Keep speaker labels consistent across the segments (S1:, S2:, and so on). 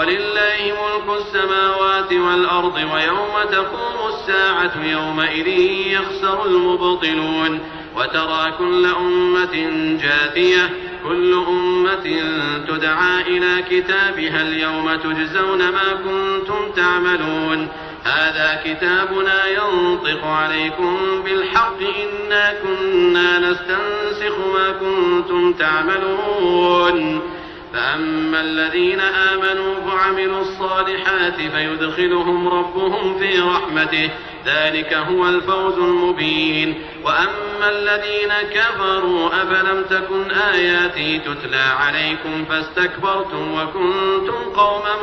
S1: ولله ملك السماوات والأرض ويوم تقوم الساعة يومئذ يخسر المبطلون وترى كل أمة جاثية كل أمة تدعى إلى كتابها اليوم تجزون ما كنتم تعملون هذا كتابنا ينطق عليكم بالحق إنا كنا نستنسخ ما كنتم تعملون فأما الذين آمنوا وعملوا الصالحات فيدخلهم ربهم في رحمته ذلك هو الفوز المبين وأما الذين كفروا أفلم تكن آياتي تتلى عليكم فاستكبرتم وكنتم قوما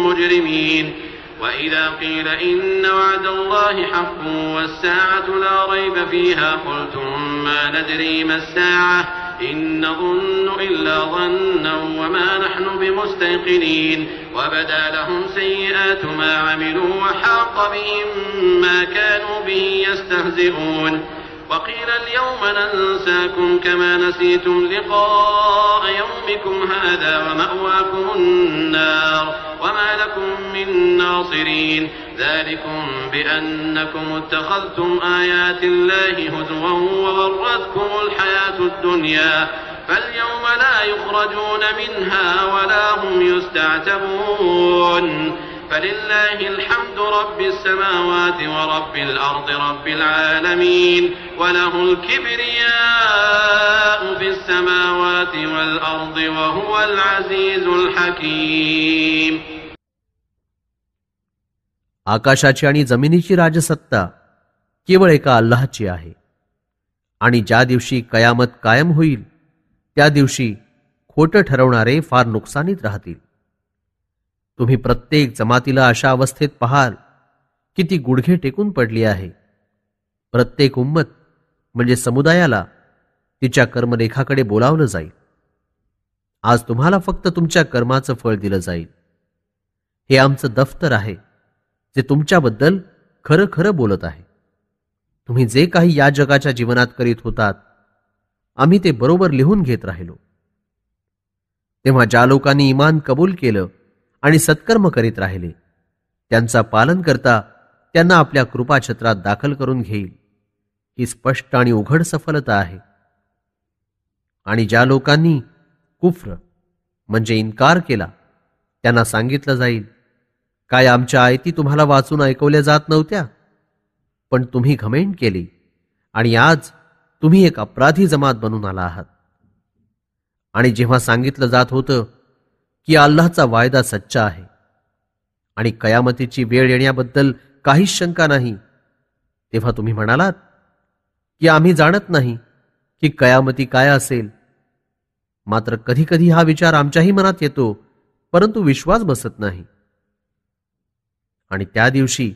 S1: مجرمين وإذا قيل إن وعد الله حق والساعة لا ريب فيها قلتم ما ندري ما الساعة إن نظن إلا ظنا وما نحن بمستيقنين وبدا لهم سيئات ما عملوا وحاق بهم ما كانوا به يستهزئون وقيل اليوم ننساكم كما نسيتم لقاء يومكم هذا ومأواكم النار وما لكم من ناصرين ذلكم بأنكم اتخذتم آيات الله هزوا وغرتكم الحياة الدنيا فاليوم لا يخرجون منها ولا هم يستعتبون فلله الحمد رب السماوات ورب الأرض رب العالمين وله الكبرياء في السماوات والأرض وهو العزيز الحكيم.
S2: आकाशाची आणि जमिनीची राजसत्ता केवळ एका अल्लाहची आहे आणि ज्या दिवशी कयामत कायम होईल त्या दिवशी खोटं ठरवणारे फार नुकसानीत राहतील. तुम्ही प्रत्येक जमातीला अशा अवस्थेत पाहाल की ती गुडघे टेकून पडली आहे. प्रत्येक उम्मत म्हणजे समुदायाला तिच्या कर्मलेखाकडे बोलावलं जाईल. आज तुम्हाला फक्त तुमच्या कर्माचं फळ दिलं जाईल. हे आमचं दफ्तर आहे जे तुमच्याबद्दल खरं खरं बोलत आहे. तुम्ही जे काही या जगाच्या जीवनात करीत होतात आम्ही ते बरोबर लिहून घेत राहिलो. तेव्हा ज्या लोकांनी ईमान कबूल केलं आणि सत्कर्म करीत राहिले त्यांचा पालन करता त्यांना आपल्या कृपाछत्रात दाखल करून घेईल. ही स्पष्ट आणि उघड सफलता आहे. आणि ज्या लोकांनी कुफ्र म्हणजे इन्कार केला त्यांना सांगितलं जाईल, काय आमच्या आयती तुम्हाला वाचून ऐकवल्या जात नव्हत्या? पण तुम्ही घमेंड केली आणि आज तुम्ही एक अपराधी जमात बनून आला आहात. आणि जेव्हा सांगितलं जात होतं की अल्लाहचा वायदा सच्चा आहे आणि कयामतीची वेळ येण्याबद्दल काहीच शंका नाही, तेव्हा तुम्ही म्हणालात की आम्ही जाणत नाही की कयामती काय असेल. मात्र कधी कधी हा विचार आमच्याही मनात येतो, परंतु विश्वास बसत नाही. आणि त्या दिवशी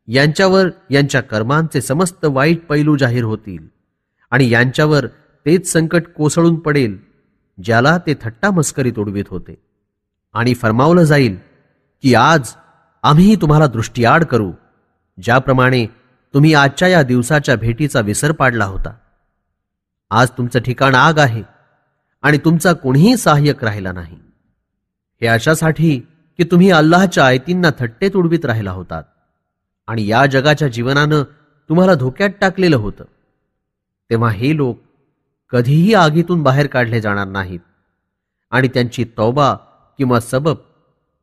S2: यांच्यावर यांच्या कर्मांचे समस्त वाईट पैलू जाहीर होतील आणि यांच्यावर तेच संकट कोसळून पडेल ज्याला ते थट्टा मस्करीत उडवीत होते. आणि फरमावलं जाईल की आज आम्ही तुम्हाला दृष्टीआड करू, ज्याप्रमाणे तुम्ही आजच्या या दिवसाच्या भेटीचा विसर पाडला होता. आज तुमचं ठिकाण आग आहे आणि तुमचा कोणीही सहाय्यक राहिला नाही. हे अशासाठी की तुम्ही अल्लाहच्या आयतींना थट्टेत उडवीत राहिला होतात आणि या जगाच्या जीवनानं तुम्हाला धोक्यात टाकलेलं होतं. तेव्हा हे लोक कधीही आगीतून बाहेर काढले जाणार नाहीत आणि त्यांची तौबा किंवा सबब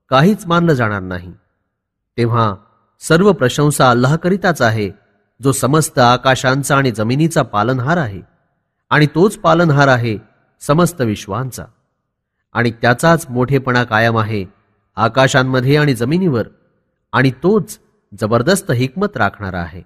S2: काहीच मानलं जाणार नाही. तेव्हा सर्व प्रशंसा अल्लाहकरिताच आहे, जो समस्त आकाशांचा आणि जमिनीचा पालनहार आहे आणि तोच पालनहार आहे समस्त विश्वांचा. आणि त्याचाच मोठेपणा कायम आहे आकाशांमध्ये आणि जमिनीवर, आणि तोच जबरदस्त हिकमत राखणारा आहे.